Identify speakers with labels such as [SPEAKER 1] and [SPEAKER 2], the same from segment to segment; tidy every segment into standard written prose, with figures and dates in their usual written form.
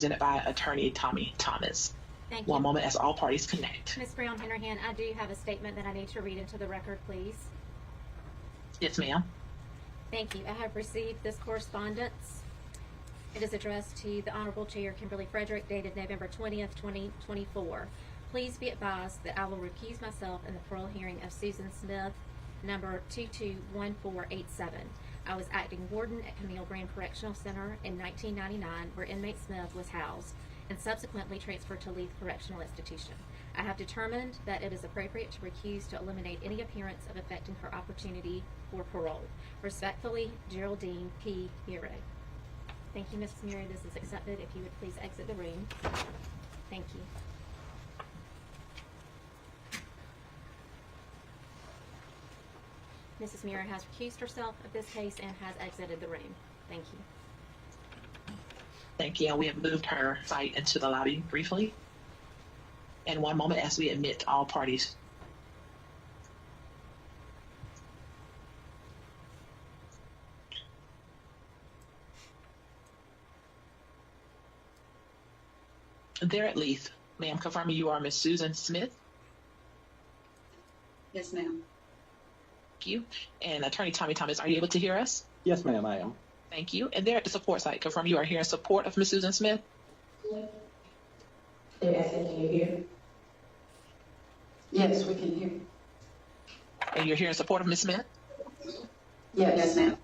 [SPEAKER 1] Presented by Attorney Tommy Thomas.
[SPEAKER 2] Thank you.
[SPEAKER 1] One moment as all parties connect.
[SPEAKER 2] Ms. Brown-Hennerhan, I do have a statement that I need to read into the record, please.
[SPEAKER 1] Yes, ma'am.
[SPEAKER 2] Thank you. I have received this correspondence. It is addressed to the Honorable Chair Kimberly Frederick, dated November 20th, 2024. Please be advised that I will recuse myself in the parole hearing of Susan Smith, number 221487. I was acting warden at Camille Brand Correctional Center in 1999, where inmate Smith was housed, and subsequently transferred to Leith Correctional Institution. I have determined that it is appropriate to recuse to eliminate any appearance of affecting her opportunity for parole. Respectfully, Geraldine P. Murray. Thank you, Mrs. Murray. This is accepted. If you would please exit the room. Thank you. Mrs. Murray has recused herself of this case and has exited the room. Thank you.
[SPEAKER 1] Thank you. And we have moved her site into the lobby briefly. And one moment as we admit all parties. There at Leith, ma'am, confirming you are Miss Susan Smith.
[SPEAKER 3] Yes, ma'am.
[SPEAKER 1] Thank you. And Attorney Tommy Thomas, are you able to hear us?
[SPEAKER 4] Yes, ma'am, I am.
[SPEAKER 1] Thank you. And there at the support site, confirm you are here in support of Miss Susan Smith.
[SPEAKER 3] Yes, can you hear? Yes, we can hear.
[SPEAKER 1] And you're here in support of Miss Smith?
[SPEAKER 3] Yes, ma'am.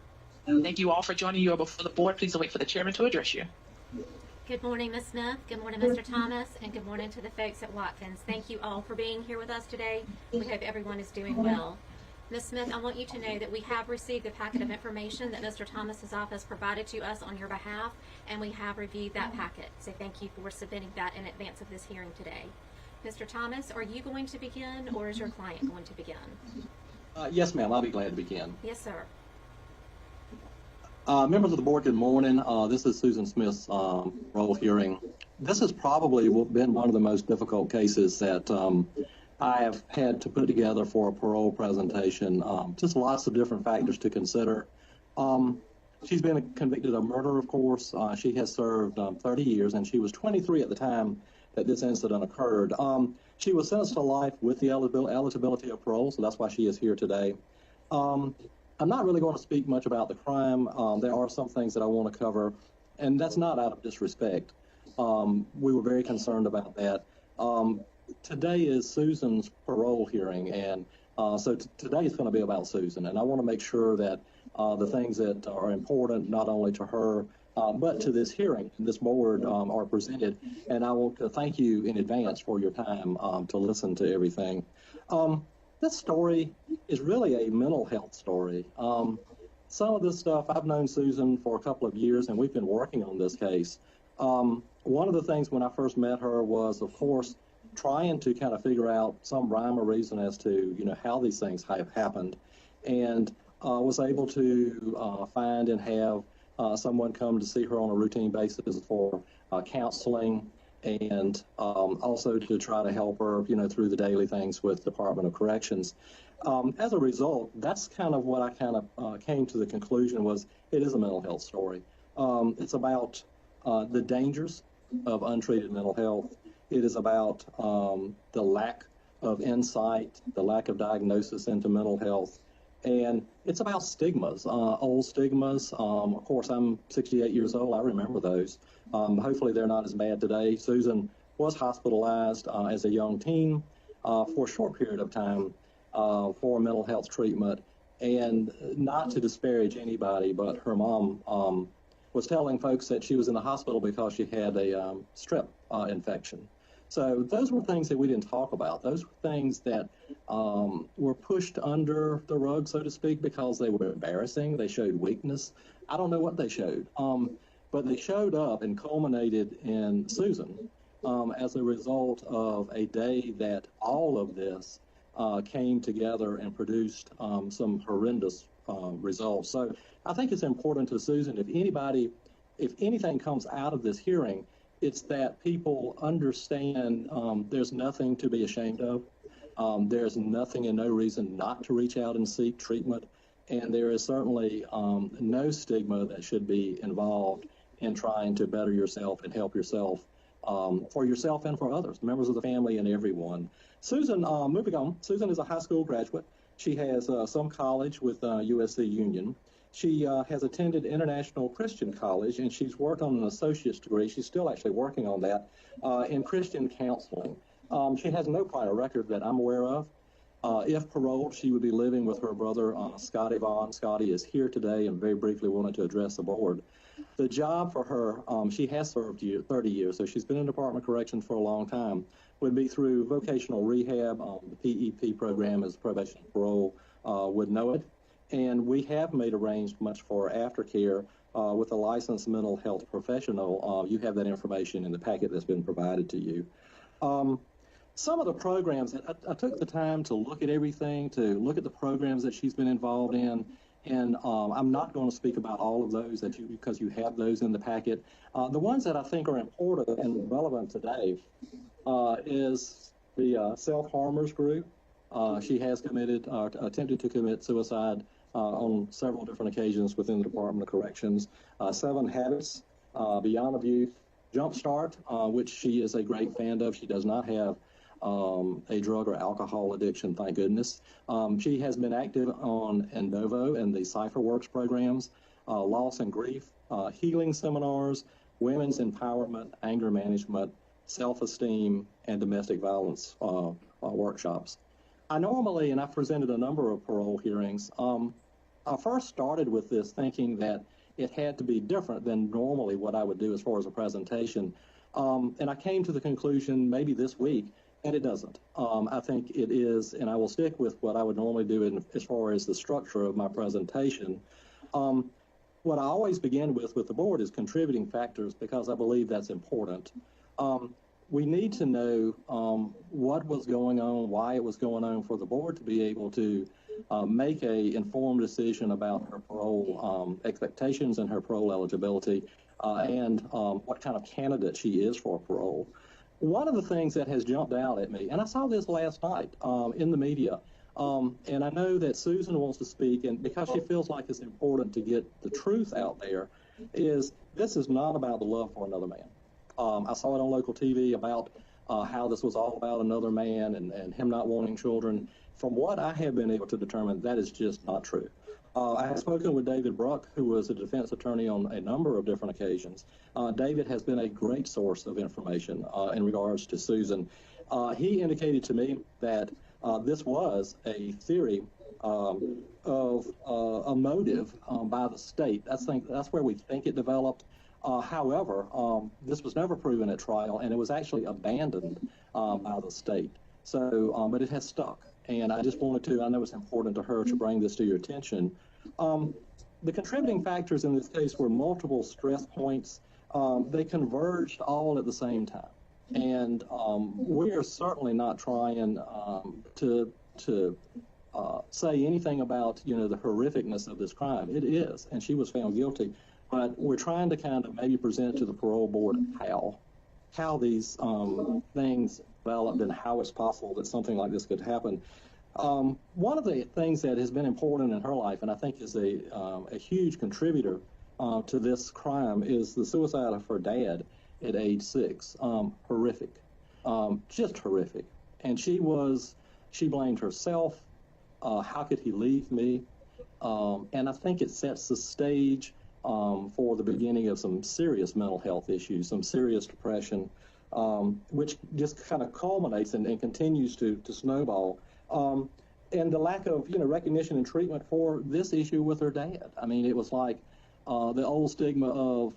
[SPEAKER 1] Thank you all for joining. You are before the board. Please wait for the chairman to address you.
[SPEAKER 2] Good morning, Ms. Smith. Good morning, Mr. Thomas. And good morning to the folks at Watkins. Thank you all for being here with us today. We hope everyone is doing well. Ms. Smith, I want you to know that we have received a packet of information that Mr. Thomas's office provided to us on your behalf, and we have reviewed that packet. So thank you for submitting that in advance of this hearing today. Mr. Thomas, are you going to begin, or is your client going to begin?
[SPEAKER 4] Yes, ma'am, I'll be glad to begin.
[SPEAKER 2] Yes, sir.
[SPEAKER 4] Members of the board, good morning. This is Susan Smith's parole hearing. This has probably been one of the most difficult cases that I have had to put together for a parole presentation. Just lots of different factors to consider. She's been convicted of murder, of course. She has served 30 years, and she was 23 at the time that this incident occurred. She was sentenced to life with the eligibility of parole, so that's why she is here today. I'm not really going to speak much about the crime. There are some things that I want to cover, and that's not out of disrespect. We were very concerned about that. Today is Susan's parole hearing, and so today is going to be about Susan, and I want to make sure that the things that are important not only to her but to this hearing and this board are presented, and I want to thank you in advance for your time to listen to everything. This story is really a mental health story. Some of this stuff, I've known Susan for a couple of years, and we've been working on this case. One of the things when I first met her was, of course, trying to kind of figure out some rhyme or reason as to, how these things have happened, and was able to find and have someone come to see her on a routine basis for counseling, and also to try to help her, through the daily things with Department of Corrections. As a result, that's kind of what I kind of came to the conclusion was it is a mental health story. It's about the dangers of untreated mental health. It is about the lack of insight, the lack of diagnosis into mental health. And it's about stigmas, old stigmas. Of course, I'm 68 years old. I remember those. Hopefully they're not as bad today. Susan was hospitalized as a young teen for a short period of time for mental health treatment. And not to disparage anybody, but her mom was telling folks that she was in the hospital because she had a strep infection. So those were things that we didn't talk about. Those were things that were pushed under the rug, so to speak, because they were embarrassing. They showed weakness. I don't know what they showed, but they showed up and culminated in Susan as a result of a day that all of this came together and produced some horrendous results. So I think it's important to Susan, if anything comes out of this hearing, it's that people understand there's nothing to be ashamed of. There's nothing and no reason not to reach out and seek treatment. And there is certainly no stigma that should be involved in trying to better yourself and help yourself for yourself and for others, members of the family and everyone. Susan, moving on, Susan is a high school graduate. She has some college with USC Union. She has attended International Christian College, and she's worked on an associate's degree. She's still actually working on that in Christian counseling. She has no prior record that I'm aware of. If paroled, she would be living with her brother, Scotty Vaughn. Scotty is here today and very briefly wanted to address the board. The job for her, she has served 30 years, so she's been in Department of Corrections for a long time, would be through vocational rehab. The PEP program is probation and parole, would know it. And we have made arrangements for aftercare with a licensed mental health professional. You have that information in the packet that's been provided to you. Some of the programs, I took the time to look at everything, to look at the programs that she's been involved in, and I'm not going to speak about all of those because you have those in the packet. The ones that I think are important and relevant today is the self-harmers group. She has attempted to commit suicide on several different occasions within the Department of Corrections. 7 Habits, Beyond Abuse, Jumpstart, which she is a great fan of. She does not have a drug or alcohol addiction, thank goodness. She has been active on Endovo and the CipherWorks programs, Loss and Grief, healing seminars, women's empowerment, anger management, self-esteem, and domestic violence workshops. I normally, and I've presented a number of parole hearings, I first started with this thinking that it had to be different than normally what I would do as far as a presentation. And I came to the conclusion maybe this week that it doesn't. I think it is, and I will stick with what I would normally do as far as the structure of my presentation. What I always begin with the board is contributing factors because I believe that's important. We need to know what was going on, why it was going on for the board to be able to make a informed decision about her parole expectations and her parole eligibility and what kind of candidate she is for parole. One of the things that has jumped out at me, and I saw this last night in the media, and I know that Susan wants to speak, and because she feels like it's important to get the truth out there, is this is not about the love for another man. I saw it on local TV about how this was all about another man and him not wanting children. From what I have been able to determine, that is just not true. I have spoken with David Bruck, who was a defense attorney on a number of different occasions. David has been a great source of information in regards to Susan. He indicated to me that this was a theory of a motive by the state. That's where we think it developed. However, this was never proven at trial, and it was actually abandoned by the state. So, but it has stuck. And I just wanted to, I know it's important to her to bring this to your attention. The contributing factors in this case were multiple stress points. They converged all at the same time. And we are certainly not trying to say anything about, the horrificness of this crime. It is, and she was found guilty. But we're trying to kind of maybe present to the parole board how these things developed and how it's possible that something like this could happen. One of the things that has been important in her life, and I think is a huge contributor to this crime, is the suicide of her dad at age 6. Horrific, just horrific. And she blamed herself. How could he leave me? And I think it sets the stage for the beginning of some serious mental health issues, some serious depression, which just kind of culminates and continues to snowball. And the lack of, recognition and treatment for this issue with her dad. I mean, it was like the old stigma of,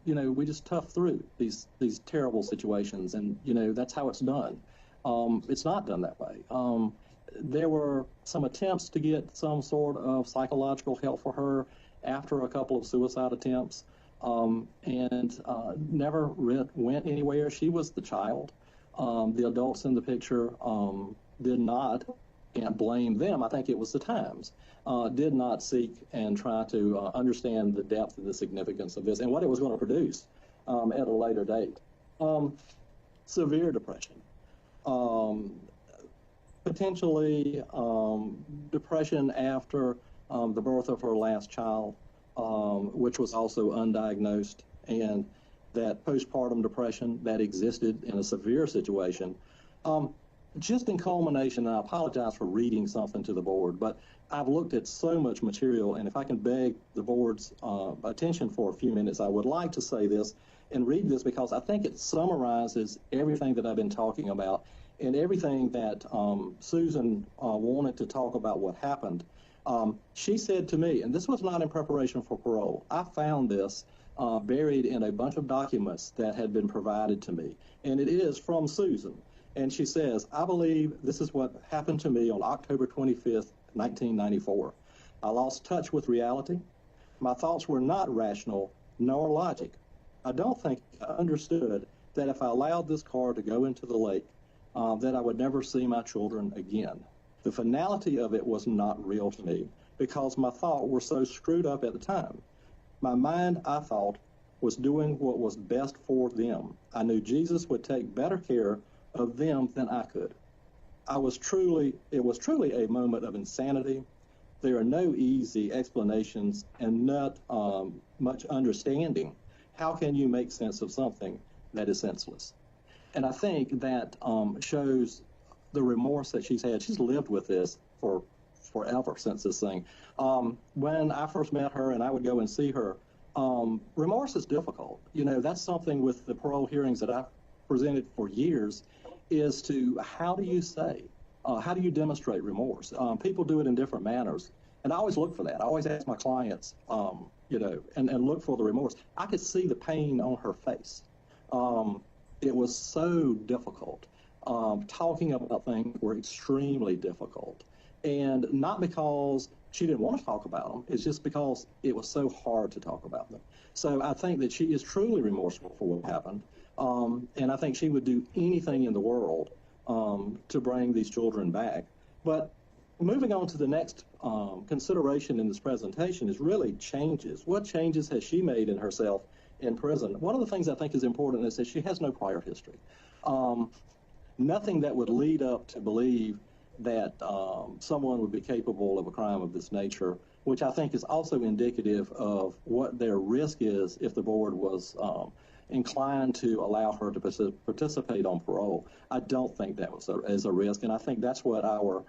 [SPEAKER 4] we just tough through these terrible situations, and, that's how it's done. It's not done that way. There were some attempts to get some sort of psychological help for her after a couple of suicide attempts, and never went anywhere. She was the child. The adults in the picture did not, can't blame them, I think it was the times, did not seek and try to understand the depth and the significance of this and what it was going to produce at a later date. Severe depression. Potentially depression after the birth of her last child, which was also undiagnosed. and that postpartum depression that existed in a severe situation. Just in culmination, and I apologize for reading something to the board, but I've looked at so much material, and if I can beg the board's attention for a few minutes, I would like to say this and read this because I think it summarizes everything that I've been talking about and everything that Susan wanted to talk about what happened. She said to me, and this was not in preparation for parole, I found this buried in a bunch of documents that had been provided to me, and it is from Susan. And she says, I believe this is what happened to me on October 25th, 1994. I lost touch with reality. My thoughts were not rational nor logic. I don't think I understood that if I allowed this car to go into the lake, that I would never see my children again. The finality of it was not real to me because my thoughts were so screwed up at the time. My mind, I thought, was doing what was best for them. I knew Jesus would take better care of them than I could. It was truly a moment of insanity. There are no easy explanations and not much understanding. How can you make sense of something that is senseless? And I think that shows the remorse that she's had. She's lived with this for forever since this thing. When I first met her and I would go and see her, remorse is difficult. You know, that's something with the parole hearings that I've presented for years is to how do you say, how do you demonstrate remorse? People do it in different manners. And I always look for that. I always ask my clients, and look for the remorse. I could see the pain on her face. It was so difficult. Talking about things were extremely difficult. And not because she didn't want to talk about them, it's just because it was so hard to talk about them. So I think that she is truly remorseful for what happened. And I think she would do anything in the world to bring these children back. But moving on to the next consideration in this presentation is really changes. What changes has she made in herself in prison? One of the things I think is important is that she has no prior history. Nothing that would lead up to believe that someone would be capable of a crime of this nature, which I think is also indicative of what their risk is if the board was inclined to allow her to participate on parole. I don't think that was a risk, and I think that's what our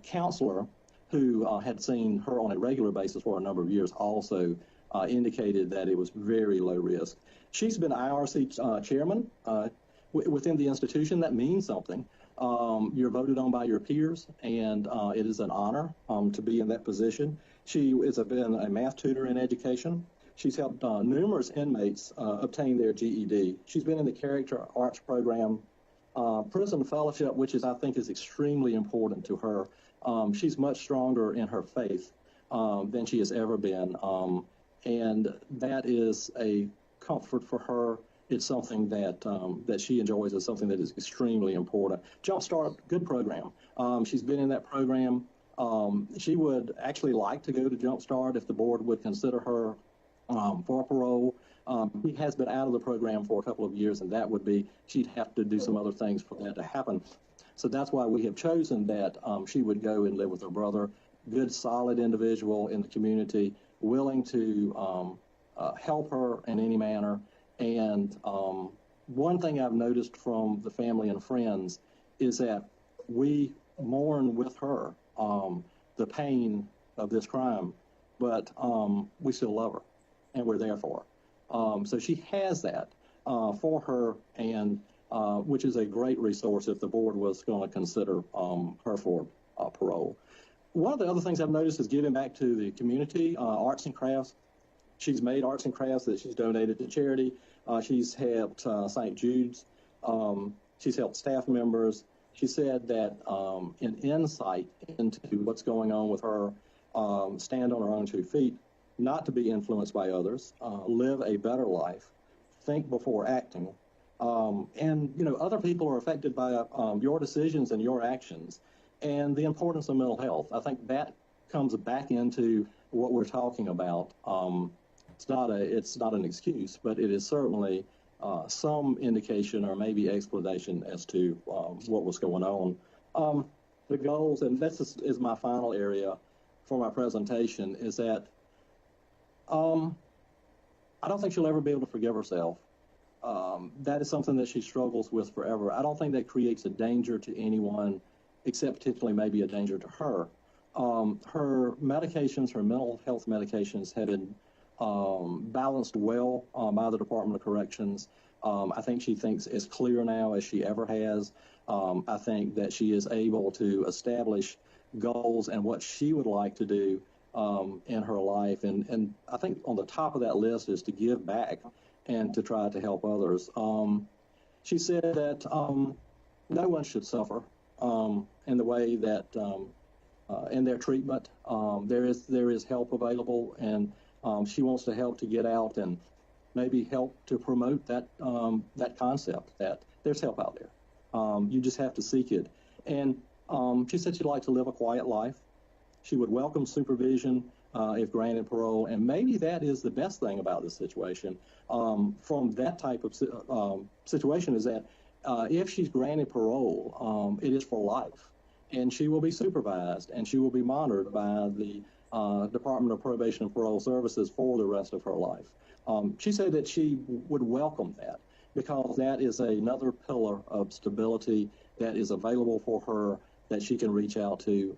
[SPEAKER 4] counselor, who had seen her on a regular basis for a number of years, also indicated that it was very low risk. She's been IRC chairman within the institution. That means something. You're voted on by your peers, and it is an honor to be in that position. She has been a math tutor in education. She's helped numerous inmates obtain their GED. She's been in the character arts program, prison fellowship, which I think is extremely important to her. She's much stronger in her faith than she has ever been, and that is a comfort for her. It's something that she enjoys. It's something that is extremely important. Jumpstart, good program. She's been in that program. She would actually like to go to Jumpstart if the board would consider her for parole. She has been out of the program for a couple of years, and that would be, she'd have to do some other things for that to happen. So that's why we have chosen that she would go and live with her brother. Good, solid individual in the community, willing to help her in any manner. And one thing I've noticed from the family and friends is that we mourn with her the pain of this crime, but we still love her, and we're there for her. So she has that for her, and which is a great resource if the board was going to consider her for parole. One of the other things I've noticed is giving back to the community, arts and crafts. She's made arts and crafts that she's donated to charity. She's helped St. Jude's. She's helped staff members. She said that an insight into what's going on with her, stand on her own 2 feet, not to be influenced by others, live a better life, think before acting. And, you know, other people are affected by your decisions and your actions, and the importance of mental health. I think that comes back into what we're talking about. It's not an excuse, but it is certainly some indication or maybe explanation as to what was going on. The goals, and this is my final area for my presentation, is that I don't think she'll ever be able to forgive herself. That is something that she struggles with forever. I don't think that creates a danger to anyone, except potentially maybe a danger to her. Her medications, her mental health medications, have been balanced well by the Department of Corrections. I think she thinks as clear now as she ever has. I think that she is able to establish goals and what she would like to do in her life. And I think on the top of that list is to give back and to try to help others. She said that no one should suffer in the way that in their treatment. There is help available, and she wants to help to get out and maybe help to promote that that concept that there's help out there. You just have to seek it. And she said she'd like to live a quiet life. She would welcome supervision if granted parole, and maybe that is the best thing about this situation. From that type of situation is that if she's granted parole, it is for life, and she will be supervised and she will be monitored by the Department of Probation and Parole Services for the rest of her life. She said that she would welcome that because that is another pillar of stability that is available for her that she can reach out to.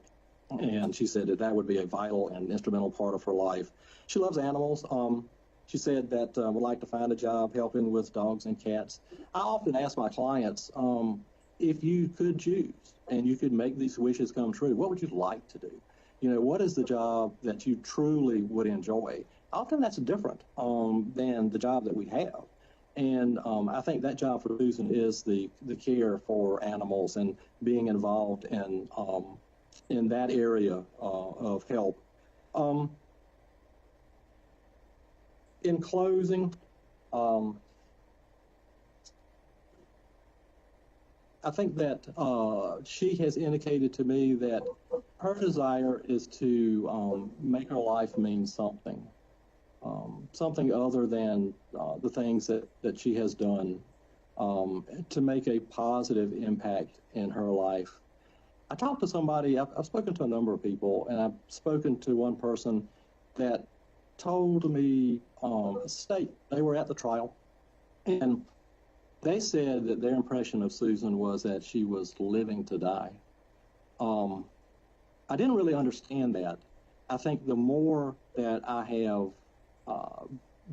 [SPEAKER 4] And she said that that would be a vital and instrumental part of her life. She loves animals. She said that would like to find a job helping with dogs and cats. I often ask my clients, if you could choose and you could make these wishes come true, what would you like to do? You know, what is the job that you truly would enjoy? Often that's different than the job that we have. And I think that job for Susan is the care for animals and being involved in that area of help. In closing, I think that she has indicated to me that her desire is to make her life mean something, something other than the things that she has done to make a positive impact in her life. I talked to somebody, I've spoken to a number of people, and I've spoken to one person that told me, they were at the trial, and they said that their impression of Susan was that she was living to die. I didn't really understand that. I think the more that I have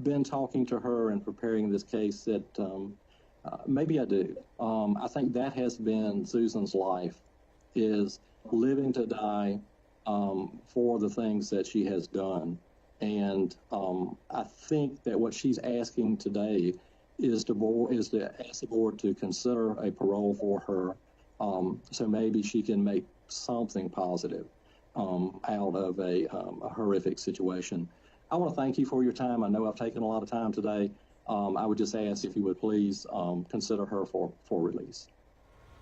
[SPEAKER 4] been talking to her and preparing this case, that maybe I do. I think that has been Susan's life, is living to die for the things that she has done. And I think that what she's asking today is to ask the board to consider a parole for her, so maybe she can make something positive out of a horrific situation. I want to thank you for your time. I know I've taken a lot of time today. I would just ask if you would please consider her for release.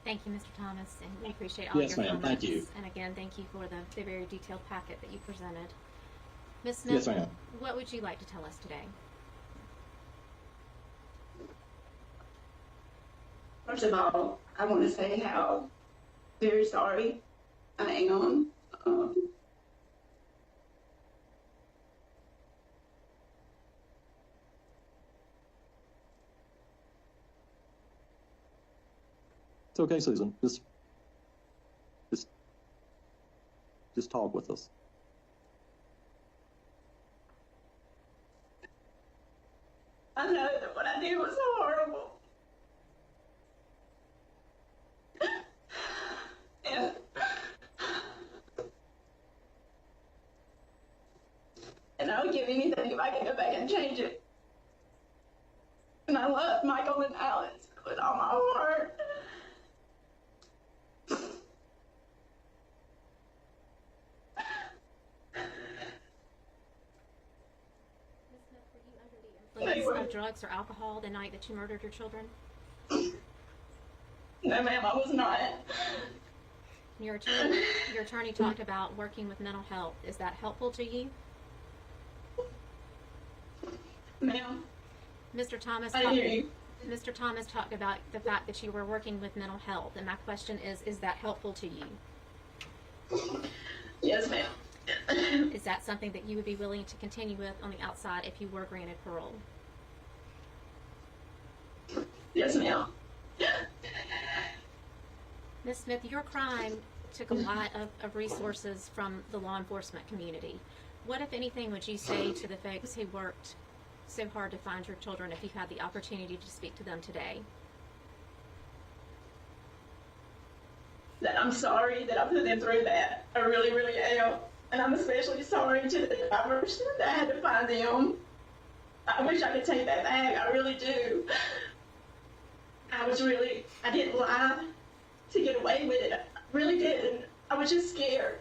[SPEAKER 2] Thank you, Mr. Thomas, and we appreciate all
[SPEAKER 4] Yes,
[SPEAKER 2] your
[SPEAKER 4] ma'am.
[SPEAKER 2] comments.
[SPEAKER 4] Thank you.
[SPEAKER 2] And again, thank you for the very detailed packet that you presented. Ms. Smith,
[SPEAKER 4] Yes, ma'am.
[SPEAKER 2] what would you like to tell us today?
[SPEAKER 3] First of all, I want to say how very sorry I am.
[SPEAKER 4] It's okay, Susan. Just talk with us.
[SPEAKER 3] I know that what I did was horrible. And I would give anything if I could go back and change it. And I love Michael and Alice with all my heart.
[SPEAKER 2] Of drugs or alcohol the night that you murdered your children?
[SPEAKER 3] No, ma'am, I was not.
[SPEAKER 2] Your attorney talked about working with mental health. Is that helpful to you?
[SPEAKER 3] Ma'am,
[SPEAKER 2] Mr. Thomas,
[SPEAKER 3] I hear you.
[SPEAKER 2] Mr. Thomas talked about the fact that you were working with mental health, and my question is that helpful to you?
[SPEAKER 3] Yes, ma'am.
[SPEAKER 2] Is that something that you would be willing to continue with on the outside if you were granted parole?
[SPEAKER 3] Yes, ma'am.
[SPEAKER 2] Ms. Smith, your crime took a lot of resources from the law enforcement community. What, if anything, would you say to the folks who worked so hard to find your children if you had the opportunity to speak to them today?
[SPEAKER 3] That I'm sorry that I put them through that. I really, really am. And I'm especially sorry to the drivers that I had to find them. I wish I could take that back. I really do. I didn't lie to get away with it. I really didn't. I was just scared.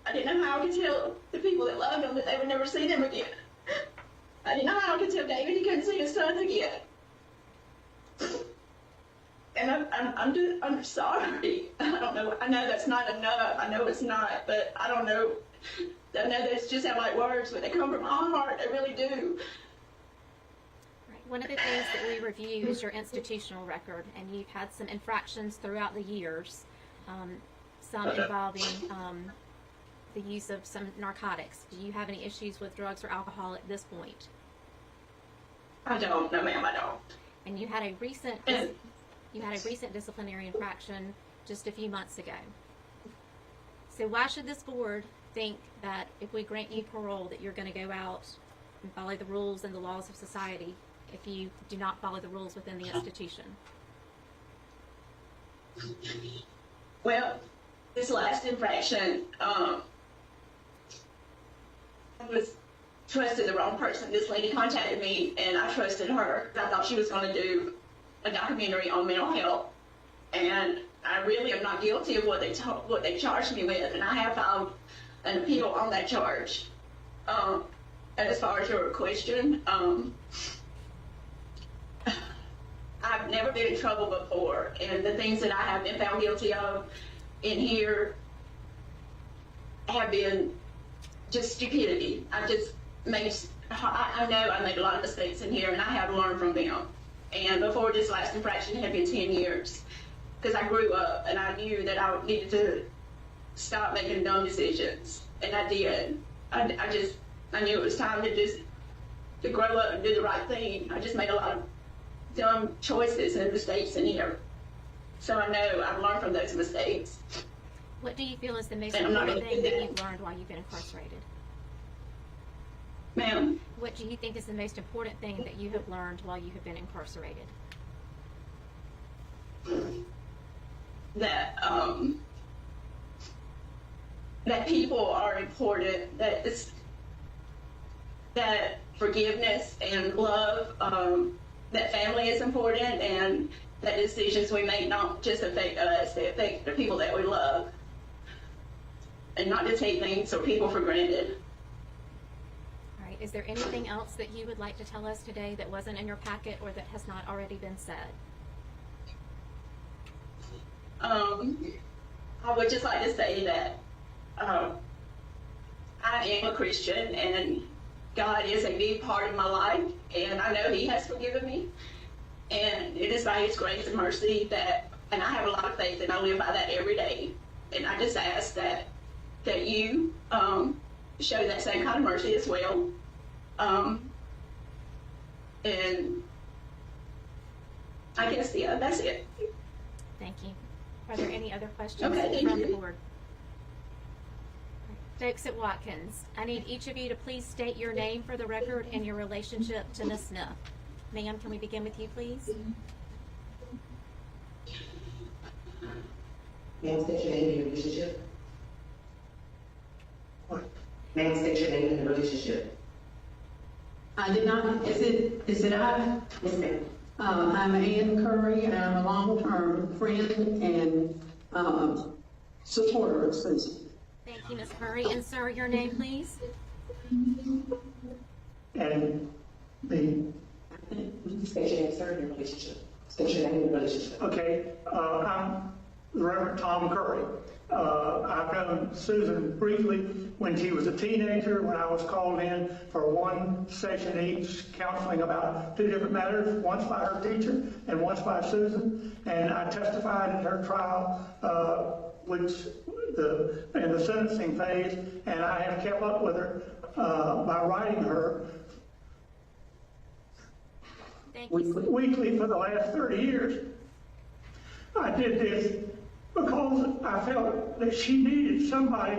[SPEAKER 3] I didn't know how I could tell the people that loved them that they would never see them again. I didn't know how I could tell David he couldn't see his son again. And I'm sorry. I don't know. I know that's not enough. I know it's not, but I don't know. I know those just sound like words, but they come from my heart. They really do.
[SPEAKER 2] Right. One of the things that we review is your institutional record, and you've had some infractions throughout the years, some involving the use of some narcotics. Do you have any issues with drugs or alcohol at this point?
[SPEAKER 3] I don't. No, ma'am, I don't.
[SPEAKER 2] And you had a recent disciplinary infraction just a few months ago. So why should this board think that if we grant you parole that you're going to go out and follow the rules and the laws of society if you do not follow the rules within the institution?
[SPEAKER 3] Well, this last infraction, I was trusted the wrong person. This lady contacted me, and I trusted her. I thought she was going to do a documentary on mental health, and I really am not guilty of what they charged me with, and I have filed an appeal on that charge. And as far as your question, I've never been in trouble before, and the things that I have been found guilty of in here have been just stupidity. I know I made a lot of mistakes in here, and I have learned from them. And before this last infraction, it had been 10 years, because I grew up and I knew that I needed to stop making dumb decisions, and I did. I knew it was time to grow up and do the right thing. I just made a lot of dumb choices and mistakes in here. So I know I've learned from those mistakes.
[SPEAKER 2] What do you feel is the most important thing that you've learned while you've been incarcerated?
[SPEAKER 3] Ma'am?
[SPEAKER 2] What do you think is the most important thing that you have learned while you have been incarcerated?
[SPEAKER 3] That people are important, that forgiveness and love, that family is important, and that decisions we make not just affect us, they affect the people that we love. And not to take things or people for granted.
[SPEAKER 2] All right. Is there anything else that you would like to tell us today that wasn't in your packet or that has not already been said?
[SPEAKER 3] I would just like to say that I am a Christian, and God is a big part of my life, and I know He has forgiven me, and it is by His grace and mercy and I have a lot of faith, and I live by that every day. And I just ask that you show that same kind of mercy as well. And I guess, yeah, that's it.
[SPEAKER 2] Thank you. Are there any other questions
[SPEAKER 3] Okay,
[SPEAKER 2] from the board? Folks at Watkins, I need each of you to please state your name for the record and your relationship to Ms. Smith. Ma'am, can we begin with you, please?
[SPEAKER 5] Ma'am, state your name and your relationship. Ma'am, state your name and the relationship.
[SPEAKER 6] I did not, is it I?
[SPEAKER 5] Yes, ma'am.
[SPEAKER 6] I'm Ann Curry, and I'm a long-term friend and supporter of Susan.
[SPEAKER 2] Thank you, Ms. Curry. And sir, your name, please?
[SPEAKER 7] And the,
[SPEAKER 5] State your name, sir, and your relationship. State your name and your relationship.
[SPEAKER 7] okay, I'm the Reverend Tom Curry. I've known Susan briefly when she was a teenager, when I was called in for one session each, counseling about two different matters, once by her teacher and once by Susan. And I testified at her trial in the sentencing phase, and I have kept up with her by writing her
[SPEAKER 2] Thank you.
[SPEAKER 7] weekly for the last 30 years. I did this because I felt that she needed somebody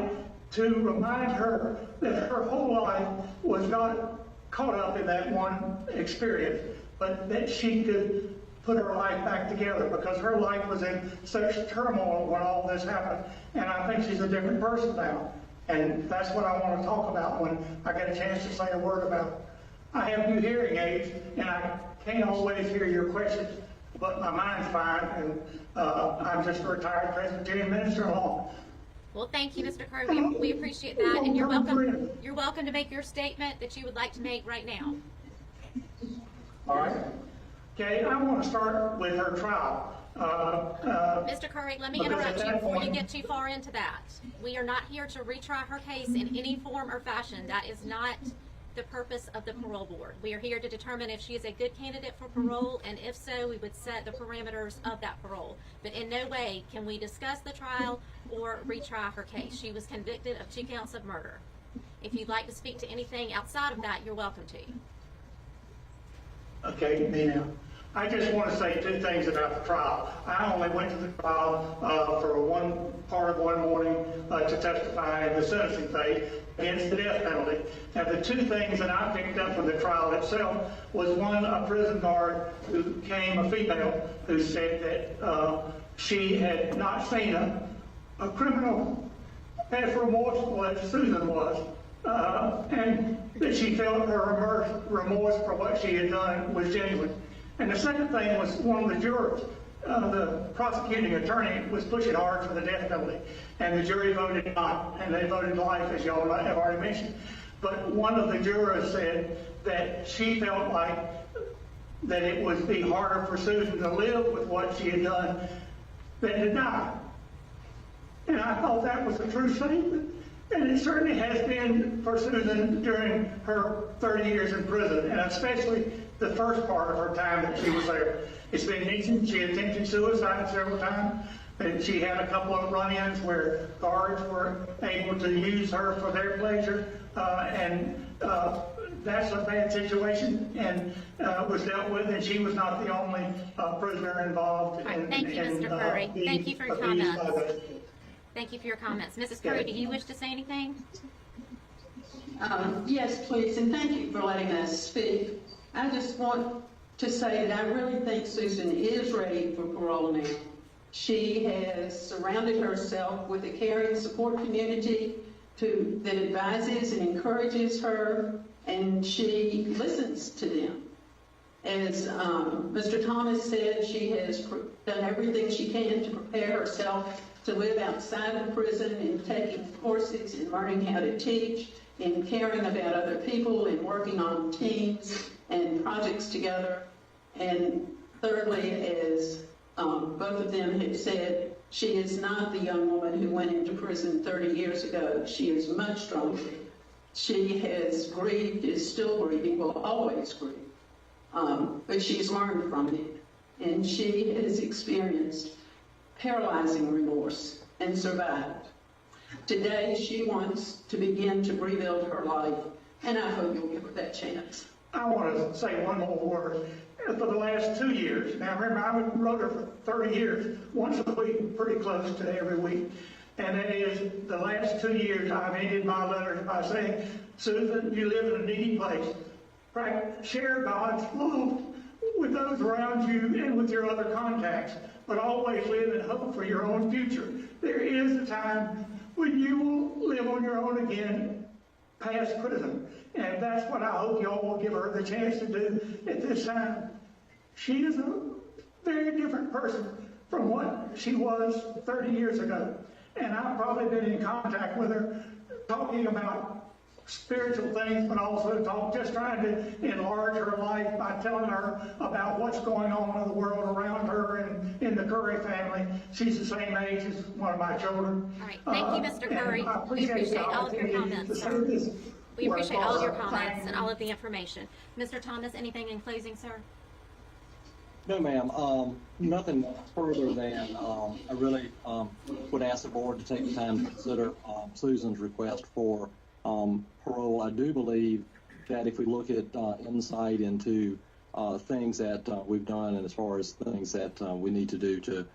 [SPEAKER 7] to remind her that her whole life was not caught up in that one experience, but that she could put her life back together, because her life was in such turmoil when all this happened. And I think she's a different person now. And that's what I want to talk about when I get a chance to say a word about it. I have new hearing aids, and I can't always hear your questions, but my mind's fine, and I'm just a retired Presbyterian minister alone.
[SPEAKER 2] Well, thank you, Mr. Curry. We appreciate that, and you're welcome. You're welcome to make your statement that you would like to make right now.
[SPEAKER 7] All right. Okay, I want to start with her trial.
[SPEAKER 2] Mr. Curry, let me
[SPEAKER 7] because
[SPEAKER 2] interrupt
[SPEAKER 7] at
[SPEAKER 2] you
[SPEAKER 7] that
[SPEAKER 2] before you
[SPEAKER 7] point-
[SPEAKER 2] get too far into that. We are not here to retry her case in any form or fashion. That is not the purpose of the parole board. We are here to determine if she is a good candidate for parole, and if so, we would set the parameters of that parole. But in no way can we discuss the trial or retry her case. She was convicted of 2 counts of murder. If you'd like to speak to anything outside of that, you're welcome to.
[SPEAKER 7] Okay, me now. I just want to say 2 things about the trial. I only went to the trial for one part of one morning to testify in the sentencing phase against the death penalty. And the 2 things that I picked up from the trial itself was, one, a prison guard who came, a female, who said that she had not seen a criminal as remorseful as Susan was, and that she felt her remorse for what she had done was genuine. And the second thing was one of the jurors. The prosecuting attorney was pushing hard for the death penalty, and the jury voted not, and they voted life, as y'all have already mentioned. But one of the jurors said that she felt like that it would be harder for Susan to live with what she had done than to die. And I thought that was a true statement. And it certainly has been for Susan during her 30 years in prison, and especially the first part of her time that she was there. It's been easy. She attempted suicide several times, and she had a couple of run-ins where guards were able to use her for their pleasure, and that's a bad situation, and was dealt with, and she was not the only prisoner involved.
[SPEAKER 2] All right, thank you, Mr. Curry. Thank you for your comments. Thank you for your comments. Mrs. Curry, do you wish to say anything?
[SPEAKER 6] Yes, please, and thank you for letting us speak. I just want to say that I really think Susan is ready for parole now. She has surrounded herself with a caring support community that advises and encourages her, and she listens to them. As Mr. Thomas said, she has done everything she can to prepare herself to live outside of prison, in taking courses, in learning how to teach, in caring about other people, in working on teams and projects together. And thirdly, as both of them have said, she is not the young woman who went into prison 30 years ago. She is much stronger. She has grieved, is still grieving, will always grieve. But she's learned from it. And she has experienced paralyzing remorse and survived. Today, she wants to begin to rebuild her life, and I hope you'll give her that chance.
[SPEAKER 7] I want to say one more word. For the last 2 years, now remember, I wrote her for 30 years, once a week, pretty close to every week. And that is, the last 2 years, I've ended my letters by saying, Susan, you live in a needy place. Right? Share God's love with those around you and with your other contacts, but always live in hope for your own future. There is a time when you will live on your own again past prison. And that's what I hope y'all will give her the chance to do at this time. She is a very different person from what she was 30 years ago. And I've probably been in contact with her talking about spiritual things, but also just trying to enlarge her life by telling her about what's going on in the world around her and in the Curry family. She's the same age as one of my children.
[SPEAKER 2] All right, thank you, Mr. Curry. We appreciate all of your comments, sir. We appreciate all of your comments and all of the information. Mr. Thomas, anything in closing, sir?
[SPEAKER 4] No, ma'am. Nothing further than I really would ask the board to take the time to consider Susan's request for parole. I do believe that if we look at insight into things that we've done, and as far as things that we need to do to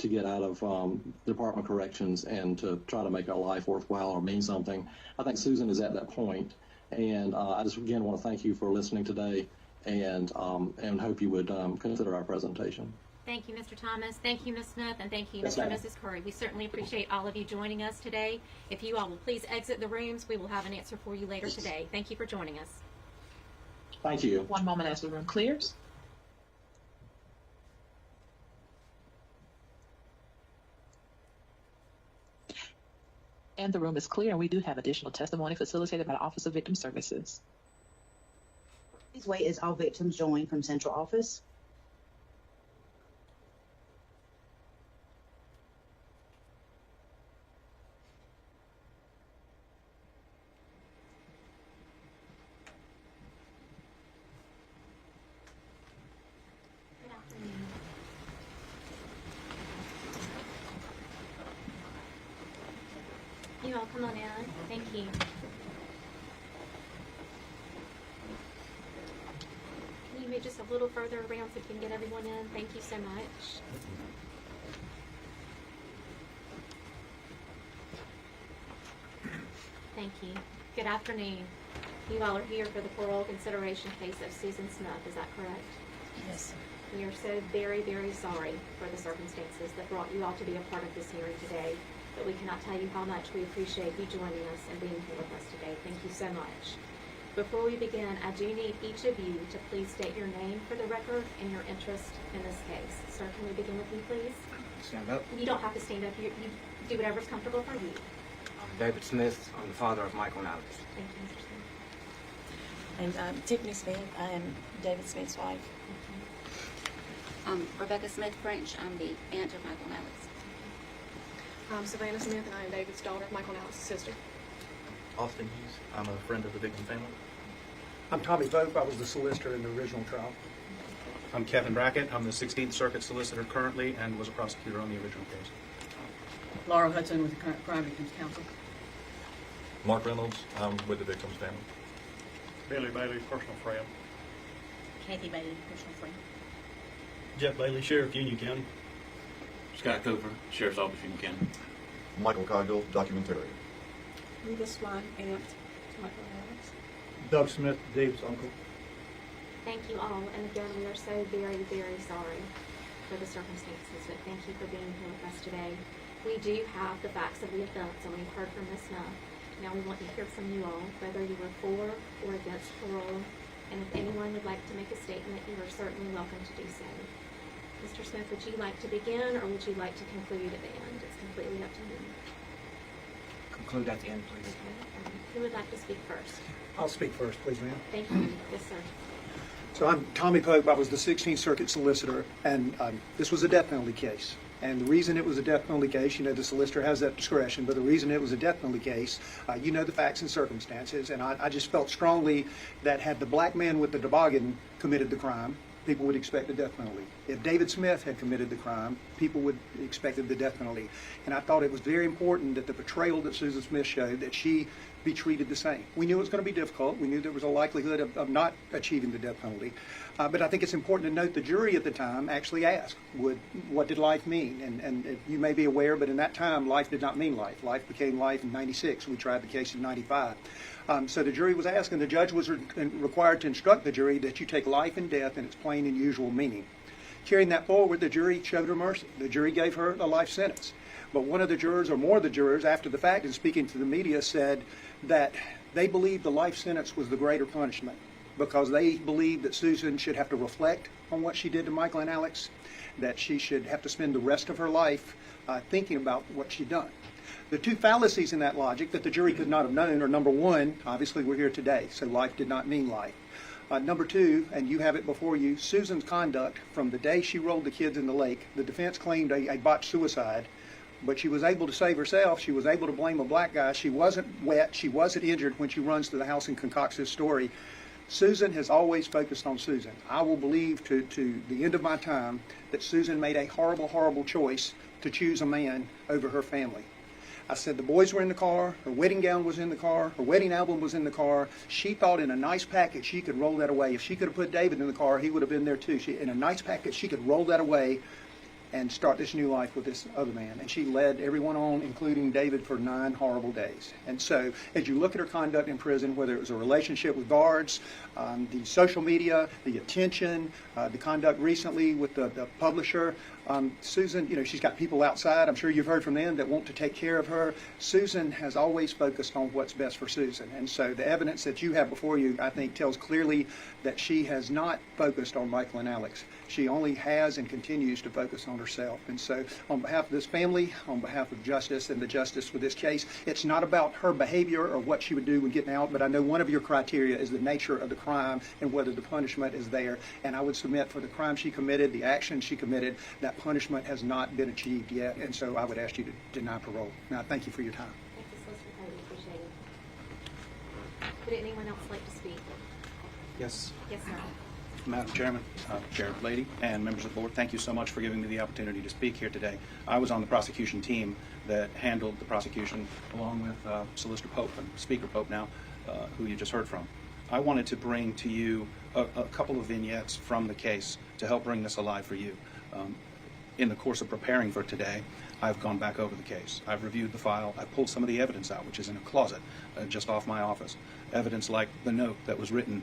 [SPEAKER 4] get out of the Department of Corrections and to try to make our life worthwhile or mean something, I think Susan is at that point. And I just again want to thank you for listening today, and hope you would consider our presentation.
[SPEAKER 2] Thank you, Mr. Thomas. Thank you, Ms. Smith, and thank you,
[SPEAKER 4] Yes,
[SPEAKER 2] Mr. and
[SPEAKER 4] ma'am.
[SPEAKER 2] Mrs. Curry. We certainly appreciate all of you joining us today. If you all will please exit the rooms, we will have an answer for you later today. Thank you for joining us.
[SPEAKER 4] Thank you.
[SPEAKER 1] One moment as the room clears. And the room is clear, and we do have additional testimony facilitated by the Office of Victim Services.
[SPEAKER 8] Please wait as all victims join from central office.
[SPEAKER 2] Good afternoon. You all come on in. Thank you. Can you move just a little further around so we can get everyone in? Thank you so much. Thank you. Good afternoon. You all are here for the parole consideration case of Susan Smith. Is that correct?
[SPEAKER 8] Yes.
[SPEAKER 2] We are so very, very sorry for the circumstances that brought you all to be a part of this hearing today, but we cannot tell you how much we appreciate you joining us and being here with us today. Thank you so much. Before we begin, I do need each of you to please state your name for the record and your interest in this case. Sir, can we begin with you, please?
[SPEAKER 9] Stand up.
[SPEAKER 2] You don't have to stand up. You do whatever's comfortable for you.
[SPEAKER 9] I'm David Smith. I'm the father of Michael and Alex.
[SPEAKER 2] Thank you, Mr. Smith.
[SPEAKER 10] And Tiffany Smith, I am David Smith's wife.
[SPEAKER 11] Rebecca Smith French. I'm the aunt of Michael and Alex.
[SPEAKER 5] I'm Savannah Smith, and I am David's daughter, Michael and Alex's sister.
[SPEAKER 12] Austin Hughes. I'm a friend of the victim family.
[SPEAKER 13] I'm Tommy Pope. I was the solicitor in the original trial.
[SPEAKER 14] I'm Kevin Brackett. I'm the 16th Circuit solicitor currently and was a prosecutor on the original case.
[SPEAKER 5] Laura Hudson with the Crime Victims Council.
[SPEAKER 12] Mark Reynolds. I'm with the victim's family.
[SPEAKER 7] Billy Bailey, personal friend.
[SPEAKER 10] Kathy Bailey, personal friend.
[SPEAKER 14] Jeff Bailey, Sheriff, Union County.
[SPEAKER 15] Scott Cooper, Sheriff's Office, Union County.
[SPEAKER 12] Michael Cogdill, documentarian.
[SPEAKER 10] Rita Swan, aunt to Michael and Alex.
[SPEAKER 13] Doug Smith, David's uncle.
[SPEAKER 2] Thank you all, and again, we are so very, very sorry for the circumstances, but thank you for being here with us today. We do have the facts of the offense, and we've heard from Ms. Smith. Now we want to hear from you all, whether you were for or against parole, and if anyone would like to make a statement, you are certainly welcome to do so. Mr. Smith, would you like to begin, or would you like to conclude at the end? It's completely up to you.
[SPEAKER 9] Conclude at the end, please.
[SPEAKER 2] Okay. Who would like to speak first?
[SPEAKER 13] I'll speak first, please, ma'am.
[SPEAKER 2] Thank you. Yes, sir.
[SPEAKER 13] So I'm Tommy Pope. I was the 16th Circuit solicitor, and this was a death penalty case. And the reason it was a death penalty case, the solicitor has that discretion, but the reason it was a death penalty case, you know the facts and circumstances, and I just felt strongly that had the black man with the toboggan committed the crime, people would expect the death penalty. If David Smith had committed the crime, people would expected the death penalty. And I thought it was very important that the portrayal that Susan Smith showed, that she be treated the same. We knew it was going to be difficult. We knew there was a likelihood of not achieving the death penalty. But I think it's important to note the jury at the time actually asked, what did life mean? And you may be aware, but in that time, life did not mean life. Life became life in 96. We tried the case in 95. So the jury was asked, and the judge was required to instruct the jury that you take life and death in its plain and usual meaning. Carrying that forward, the jury showed her mercy. The jury gave her a life sentence. But one of the jurors, or more of the jurors, after the fact, and speaking to the media, said that they believed the life sentence was the greater punishment because they believed that Susan should have to reflect on what she did to Michael and Alex, that she should have to spend the rest of her life thinking about what she'd done. The two fallacies in that logic that the jury could not have known are, number one, obviously we're here today, so life did not mean life. Number two, and you have it before you, Susan's conduct from the day she rolled the kids in the lake, the defense claimed a botched suicide, but she was able to save herself. She was able to blame a black guy. She wasn't wet. She wasn't injured when she runs to the house and concocts this story. Susan has always focused on Susan. I will believe to the end of my time that Susan made a horrible, horrible choice to choose a man over her family. I said the boys were in the car, her wedding gown was in the car, her wedding album was in the car. She thought in a nice package she could roll that away. If she could have put David in the car, he would have been there too. In a nice package, she could roll that away and start this new life with this other man. And she led everyone on, including David, for 9 horrible days. And so as you look at her conduct in prison, whether it was a relationship with guards, the social media, the attention, the conduct recently with the publisher, Susan, she's got people outside, I'm sure you've heard from them, that want to take care of her. Susan has always focused on what's best for Susan. And so the evidence that you have before you, I think, tells clearly that she has not focused on Michael and Alex. She only has and continues to focus on herself. And so on behalf of this family, on behalf of justice and the justice for this case, it's not about her behavior or what she would do when getting out, but I know one of your criteria is the nature of the crime and whether the punishment is there. And I would submit for the crime she committed, the action she committed, that punishment has not been achieved yet. And so I would ask you to deny parole. Now, thank you for your time.
[SPEAKER 2] Thank you, Solicitor Cody. Appreciate it. Would anyone else like to speak?
[SPEAKER 14] Yes.
[SPEAKER 2] Yes, sir.
[SPEAKER 14] Madam Chairman, Sheriff Lady, and members of the board, thank you so much for giving me the opportunity to speak here today. I was on the prosecution team that handled the prosecution along with Solicitor Pope and Speaker Pope now, who you just heard from. I wanted to bring to you a couple of vignettes from the case to help bring this alive for you. In the course of preparing for today, I've gone back over the case. I've reviewed the file. I pulled some of the evidence out, which is in a closet just off my office. Evidence like the note that was written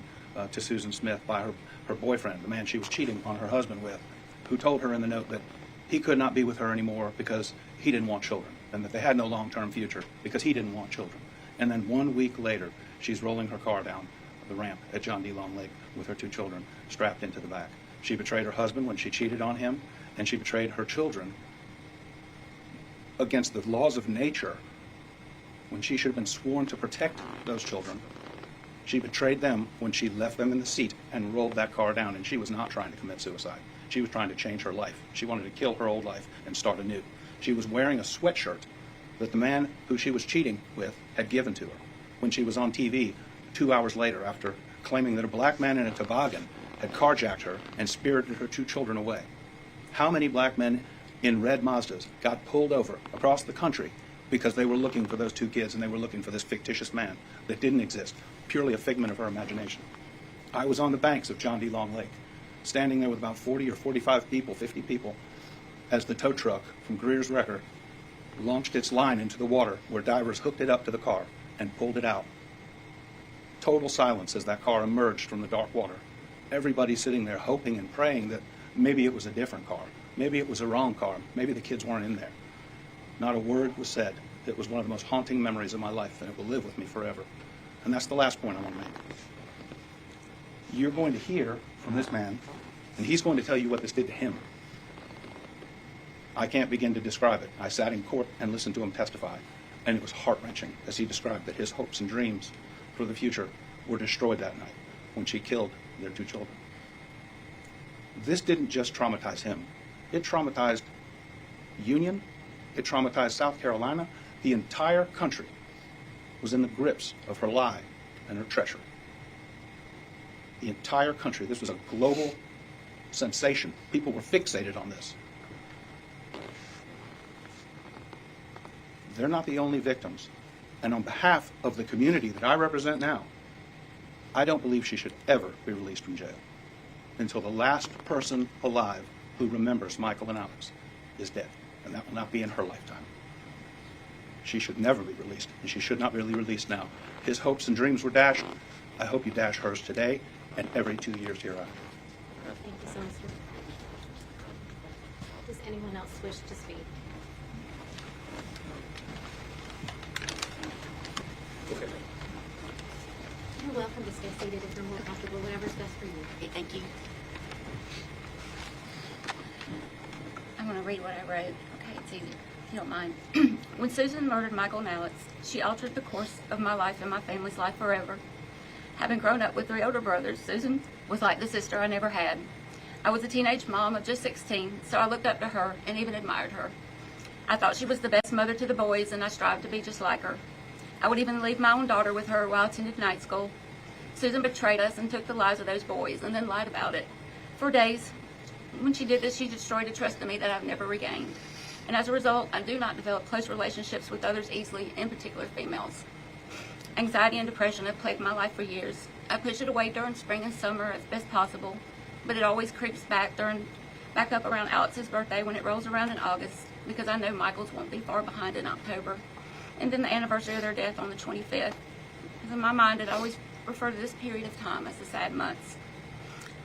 [SPEAKER 14] to Susan Smith by her boyfriend, the man she was cheating on her husband with, who told her in the note that he could not be with her anymore because he didn't want children, and that they had no long-term future because he didn't want children. And then 1 week later, she's rolling her car down the ramp at John D. Long Lake with her 2 children strapped into the back. She betrayed her husband when she cheated on him, and she betrayed her children against the laws of nature when she should have been sworn to protect those children. She betrayed them when she left them in the seat and rolled that car down, and she was not trying to commit suicide. She was trying to change her life. She wanted to kill her old life and start anew. She was wearing a sweatshirt that the man who she was cheating with had given to her when she was on TV 2 hours later after claiming that a black man in a toboggan had carjacked her and spirited her 2 children away. How many black men in red Mazdas got pulled over across the country because they were looking for those 2 kids and they were looking for this fictitious man that didn't exist, purely a figment of her imagination? I was on the banks of John D. Long Lake, standing there with about 40 or 45 people, 50 people, as the tow truck from Greer's Wrecker launched its line into the water where divers hooked it up to the car and pulled it out. Total silence as that car emerged from the dark water. Everybody sitting there hoping and praying that maybe it was a different car. Maybe it was a wrong car. Maybe the kids weren't in there. Not a word was said. It was one of the most haunting memories of my life, and it will live with me forever. And that's the last point I want to make. You're going to hear from this man, and he's going to tell you what this did to him. I can't begin to describe it. I sat in court and listened to him testify, and it was heart-wrenching as he described that his hopes and dreams for the future were destroyed that night when she killed their 2 children. This didn't just traumatize him. It traumatized Union. It traumatized South Carolina. The entire country was in the grips of her lie and her treachery. The entire country. This was a global sensation. People were fixated on this. They're not the only victims. And on behalf of the community that I represent now, I don't believe she should ever be released from jail until the last person alive who remembers Michael and Alex is dead. And that will not be in her lifetime. She should never be released, and she should not be released now. His hopes and dreams were dashed. I hope you dash hers today and every 2 years hereafter.
[SPEAKER 2] Thank you so much. Does anyone else wish to speak?
[SPEAKER 14] Okay.
[SPEAKER 2] You're welcome to stay seated if you're more comfortable, whatever's best for you.
[SPEAKER 11] Okay, thank you. I'm going to read what I wrote. Okay, it's easy, if you don't mind. When Susan murdered Michael and Alex, she altered the course of my life and my family's life forever. Having grown up with 3 older brothers, Susan was like the sister I never had. I was a teenage mom of just 16, so I looked up to her and even admired her. I thought she was the best mother to the boys, and I strived to be just like her. I would even leave my own daughter with her while I attended night school. Susan betrayed us and took the lives of those boys and then lied about it. For days, when she did this, she destroyed a trust in me that I've never regained. And as a result, I do not develop close relationships with others easily, in particular females. Anxiety and depression have plagued my life for years. I push it away during spring and summer as best possible, but it always creeps back up around Alex's birthday when it rolls around in August, because I know Michael's won't be far behind in October, and then the anniversary of their death on the 25th. Because in my mind, it always refer to this period of time as the sad months.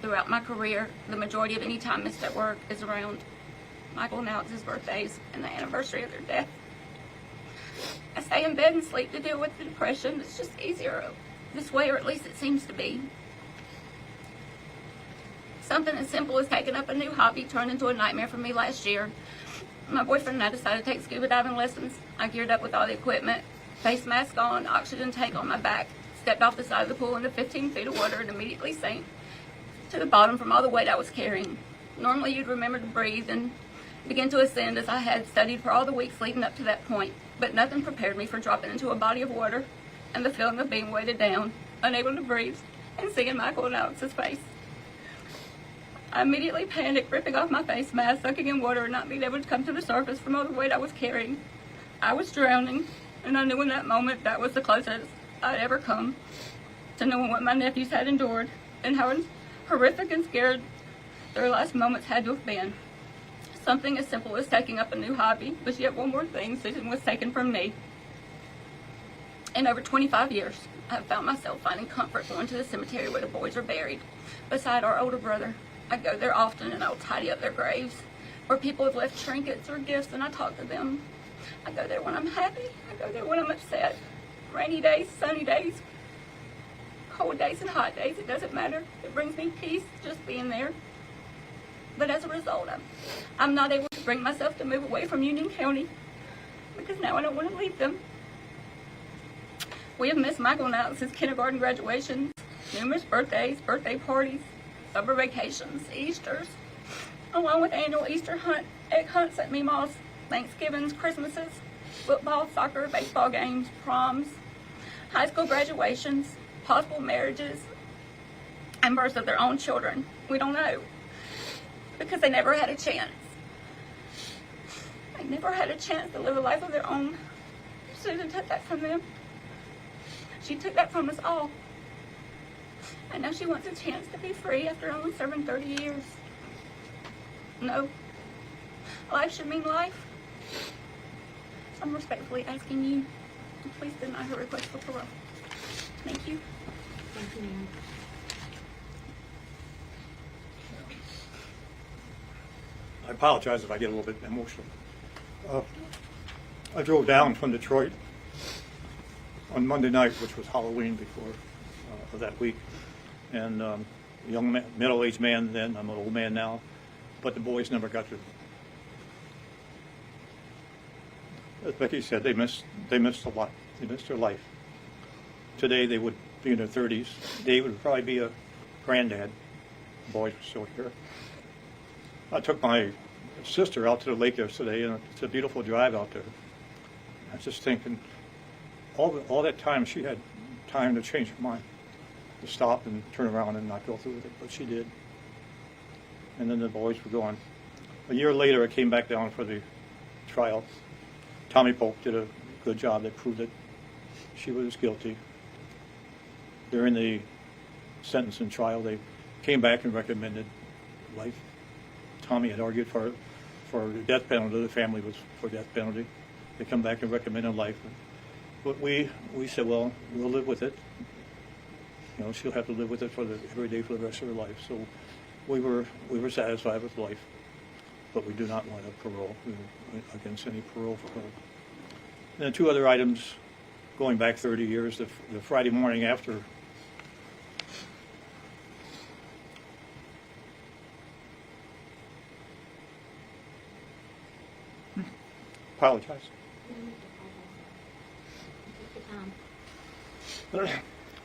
[SPEAKER 11] Throughout my career, the majority of any time missed at work is around Michael and Alex's birthdays and the anniversary of their death. I stay in bed and sleep to deal with the depression. It's just easier this way, or at least it seems to be. Something as simple as taking up a new hobby turned into a nightmare for me last year. My boyfriend and I decided to take scuba diving lessons. I geared up with all the equipment, face mask on, oxygen tank on my back, stepped off the side of the pool into 15 feet of water and immediately sank to the bottom from all the weight I was carrying. Normally you'd remember to breathe and begin to ascend, as I had studied for all the weeks leading up to that point, but nothing prepared me for dropping into a body of water and the feeling of being weighted down, unable to breathe, and seeing Michael and Alex's face. I immediately panicked, ripping off my face mask, sucking in water, and not being able to come to the surface from all the weight I was carrying. I was drowning, and I knew in that moment that was the closest I'd ever come to knowing what my nephews had endured and how horrific and scared their last moments had to have been. Something as simple as taking up a new hobby was yet one more thing Susan was taken from me. In over 25 years, I have found myself finding comfort going to the cemetery where the boys are buried, beside our older brother. I go there often and I'll tidy up their graves, where people have left trinkets or gifts, and I talk to them. I go there when I'm happy, I go there when I'm upset. Rainy days, sunny days, cold days and hot days, it doesn't matter. It brings me peace just being there. But as a result, I'm not able to bring myself to move away from Union County, because now I don't want to leave them. We have missed Michael and Alex's kindergarten graduations, numerous birthdays, birthday parties, summer vacations, Easters, along with annual Easter egg hunts at Meemaw's, Thanksgivings, Christmases, football, soccer, baseball games, proms, high school graduations, possible marriages, and births of their own children. We don't know, because they never had a chance. They never had a chance to live a life of their own. Susan took that from them. She took that from us all. And now she wants a chance to be free after only serving 30 years. No. Life should mean life. So I'm respectfully asking you to please deny her request for parole. Thank you.
[SPEAKER 2] Thank you, ma'am.
[SPEAKER 16] I apologize if I get a little bit emotional. I drove down from Detroit on Monday night, which was Halloween before of that week, and a young man, middle-aged man then, I'm an old man now, but the boys never got to. As Becky said, they missed a lot. They missed their life. Today they would be in their 30s. David would probably be a granddad. The boys were still here. I took my sister out to the lake yesterday, and it's a beautiful drive out there. I was just thinking, all that time she had time to change her mind, to stop and turn around and not go through with it, but she did. And then the boys were gone. A year later, I came back down for the trial. Tommy Polk did a good job. They proved that she was guilty. During the sentencing trial, they came back and recommended life. Tommy had argued for the death penalty. The family was for death penalty. They come back and recommended life. But we said, well, we'll live with it. You know, she'll have to live with it every day for the rest of her life. So we were satisfied with life, but we do not want a parole. We were against any parole for her. And then two other items going back 30 years. The Friday morning after apologize.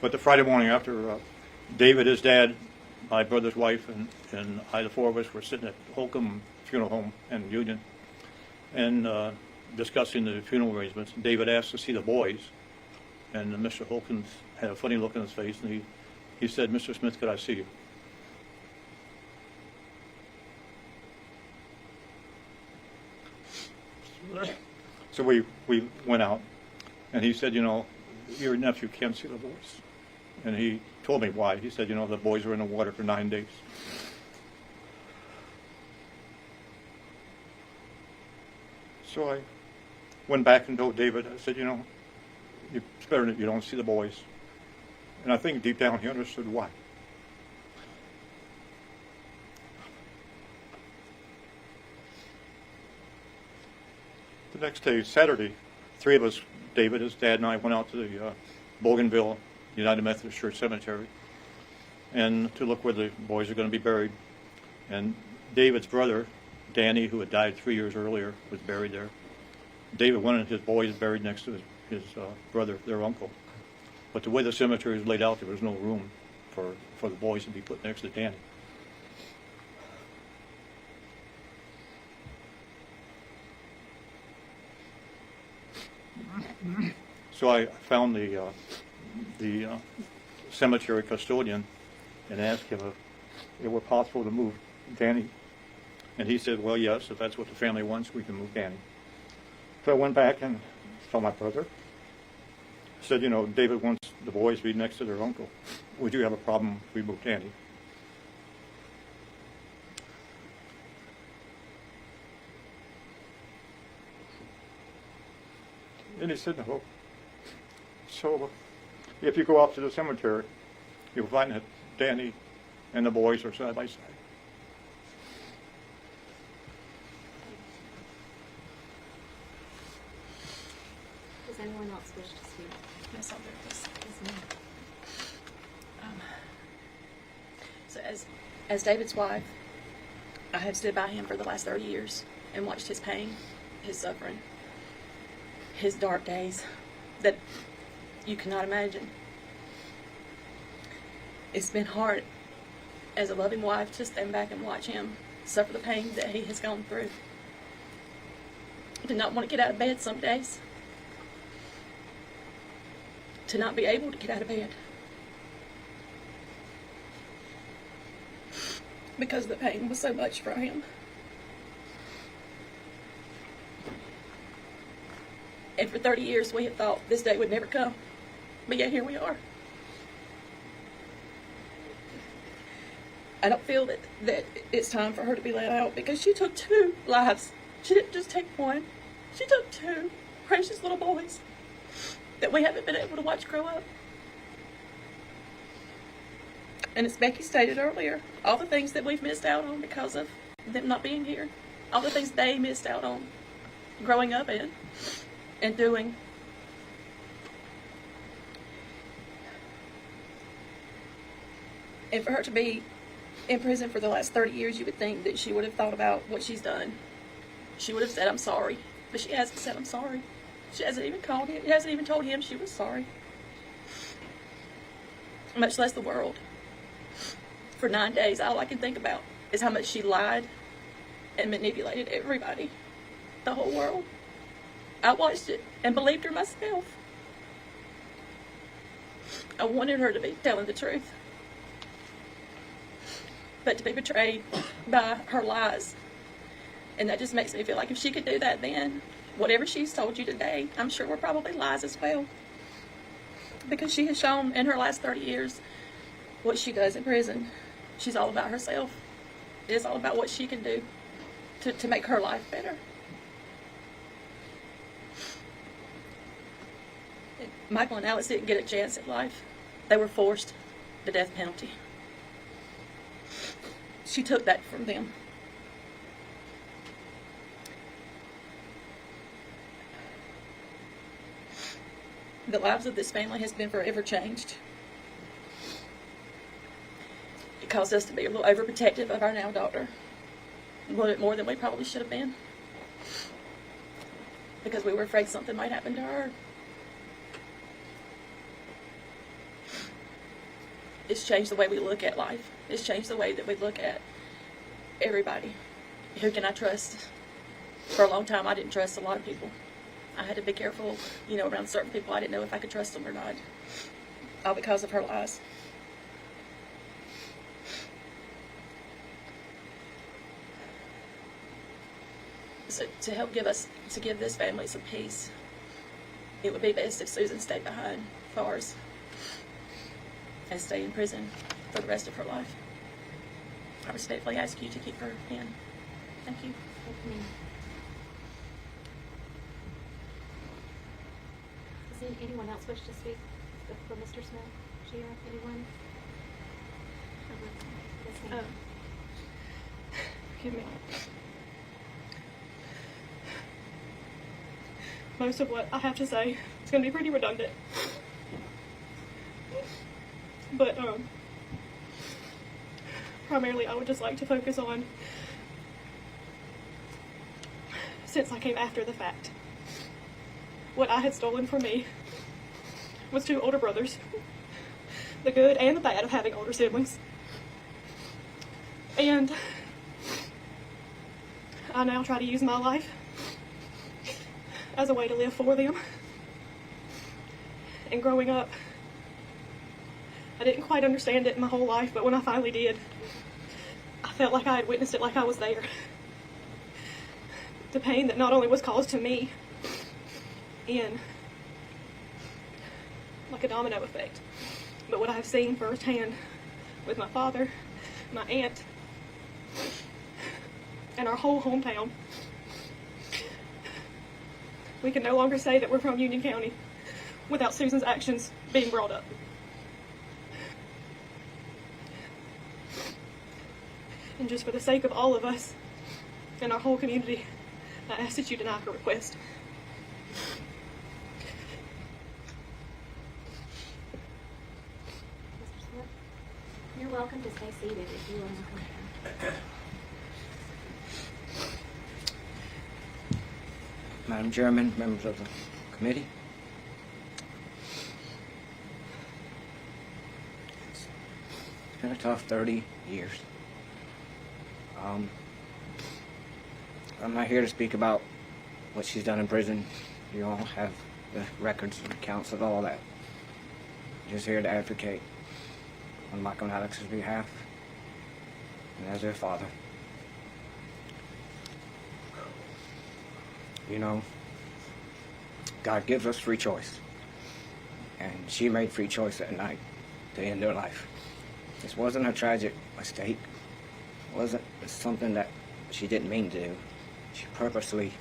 [SPEAKER 16] But the Friday morning after, David, his dad, my brother's wife, and I, the four of us, were sitting at Holcomb Funeral Home in Union and discussing the funeral arrangements. David asked to see the boys, and Mr. Holcomb had a funny look on his face, and he said, "Mr. Smith, could I see you?" So we went out, and he said, "You know, your nephew can't see the boys." And he told me why. He said, "You know, the boys were in the water for 9 days." So I went back and told David, I said, "You know, it's better that you don't see the boys." And I think deep down he understood why. The next day, Saturday, 3 of us, David, his dad, and I went out to the Bougainville United Methodist Church Cemetery and to look where the boys are going to be buried. And David's brother, Danny, who had died 3 years earlier, was buried there. David wanted his boys buried next to his brother, their uncle. But the way the cemetery was laid out, there was no room for the boys to be put next to Danny. So I found the cemetery custodian and asked him if it were possible to move Danny. And he said, "Well, yes, if that's what the family wants, we can move Danny." So I went back and saw my brother. I said, "You know, David wants the boys to be next to their uncle. Would you have a problem if we move Danny?" And he said, "No." So if you go out to the cemetery, you'll find that Danny and the boys are side by side.
[SPEAKER 2] Does anyone else wish to speak?
[SPEAKER 10] Yes, I'll do this.
[SPEAKER 2] Yes, ma'am.
[SPEAKER 10] So as David's wife, I have stood by him for the last 30 years and watched his pain, his suffering, his dark days that you cannot imagine. It's been hard as a loving wife to stand back and watch him suffer the pain that he has gone through. To not want to get out of bed some days. To not be able to get out of bed. Because the pain was so much for him. And for 30 years we had thought this day would never come. But yet here we are. I don't feel that it's time for her to be let out because she took 2 lives. She didn't just take 1. She took 2 precious little boys that we haven't been able to watch grow up. And as Becky stated earlier, all the things that we've missed out on because of them not being here, all the things they missed out on growing up in and doing. And for her to be in prison for the last 30 years, you would think that she would have thought about what she's done. She would have said, "I'm sorry." But she hasn't said, "I'm sorry." She hasn't even called him. Hasn't even told him she was sorry. Much less the world. For 9 days, all I can think about is how much she lied and manipulated everybody. The whole world. I watched it and believed her myself. I wanted her to be telling the truth. But to be betrayed by her lies. And that just makes me feel like if she could do that then, whatever she's told you today, I'm sure were probably lies as well. Because she has shown in her last 30 years what she does in prison. She's all about herself. It is all about what she can do to make her life better. Michael and Alex didn't get a chance at life. They were forced the death penalty. She took that from them. The lives of this family has been forever changed. It caused us to be a little overprotective of our now daughter. A little bit more than we probably should have been. Because we were afraid something might happen to her. It's changed the way we look at life. It's changed the way that we look at everybody. Who can I trust? For a long time, I didn't trust a lot of people. I had to be careful, around certain people. I didn't know if I could trust them or not. All because of her lies. So to help give this family some peace, it would be best if Susan stayed behind bars and stay in prison for the rest of her life. I respectfully ask you to keep her in. Thank you.
[SPEAKER 2] Does anyone else wish to speak for Mr. Smith? Shira, anyone? Yes, ma'am.
[SPEAKER 10] Forgive me. Most of what I have to say is going to be pretty redundant. But primarily I would just like to focus on, since I came after the fact, what I had stolen from me was 2 older brothers, the good and the bad of having older siblings. And I now try to use my life as a way to live for them. And growing up, I didn't quite understand it my whole life, but when I finally did, I felt like I had witnessed it, like I was there. The pain that not only was caused to me, and like a domino effect, but what I've seen firsthand with my father, my aunt, and our whole hometown. We can no longer say that we're from Union County without Susan's actions being brought up. And just for the sake of all of us and our whole community, I ask that you deny her request.
[SPEAKER 2] Mr. Smith, you're welcome to stay seated if you want to come down.
[SPEAKER 9] Madam Chairman, members of the committee. It's been a tough 30 years. I'm not here to speak about what she's done in prison. You all have the records and accounts of all that. I'm just here to advocate on Michael and Alex's behalf and as their father. You know, God gives us free choice. And she made free choice that night to end her life. This wasn't a tragic mistake. It wasn't something that she didn't mean to do. She purposely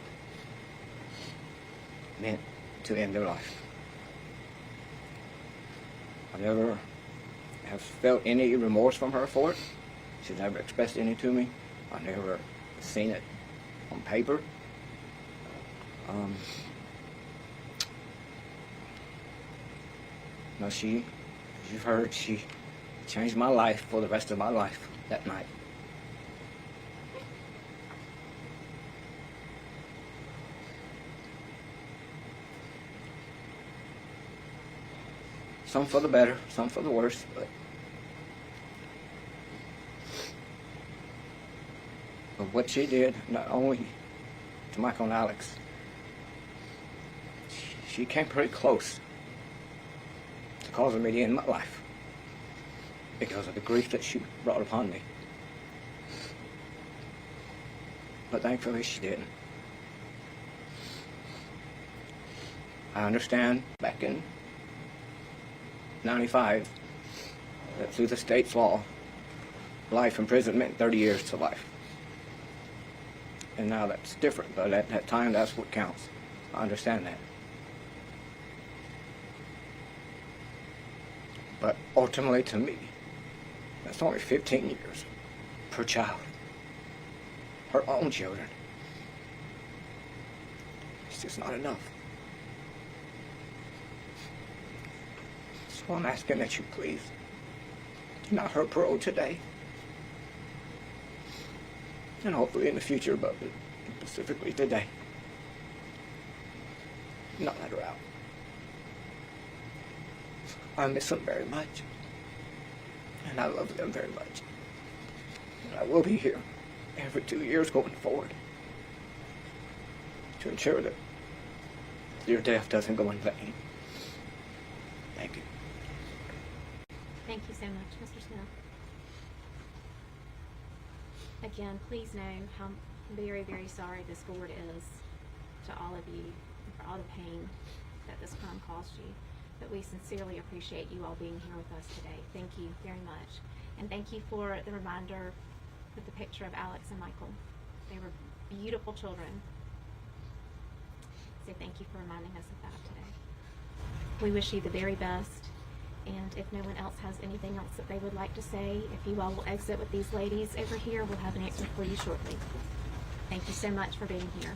[SPEAKER 9] meant to end her life. I never have felt any remorse from her for it. She's never expressed any to me. I've never seen it on paper. No, as you've heard, she changed my life for the rest of my life that night. Some for the better, some for the worse, but what she did, not only to Michael and Alex, she came pretty close to causing me to end my life because of the grief that she brought upon me. But thankfully she didn't. I understand back in 95 that through the state's law, life in prison meant 30 years to life. And now that's different, but at that time that's what counts. I understand that. But ultimately to me, that's only 15 years per child. Her own children. It's just not enough. So I'm asking that you please deny her parole today. And hopefully in the future, but specifically today. Not let her out. I miss them very much. And I love them very much. And I will be here every 2 years going forward to ensure that your death doesn't go in vain. Thank you.
[SPEAKER 2] Thank you so much, Mr. Smith. Again, please know how very, very sorry this board is to all of you for all the pain that this crime caused you. But we sincerely appreciate you all being here with us today. Thank you very much. And thank you for the reminder with the picture of Alex and Michael. They were beautiful children. So thank you for reminding us of that today. We wish you the very best. And if no one else has anything else that they would like to say, if you all will exit with these ladies over here, we'll have an answer for you shortly. Thank you so much for being here.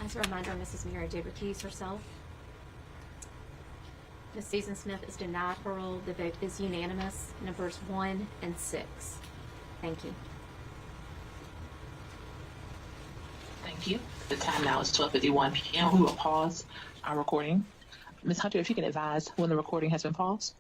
[SPEAKER 2] As a reminder, Mrs. Mira did recuse herself. Ms. Susan Smith is denied parole. The vote is unanimous. Numbers 1 and 6. Thank you.
[SPEAKER 1] Thank you. The time now is 12:51 p.m. We will pause our recording. Ms. Hunter, if you can advise when the recording has been paused.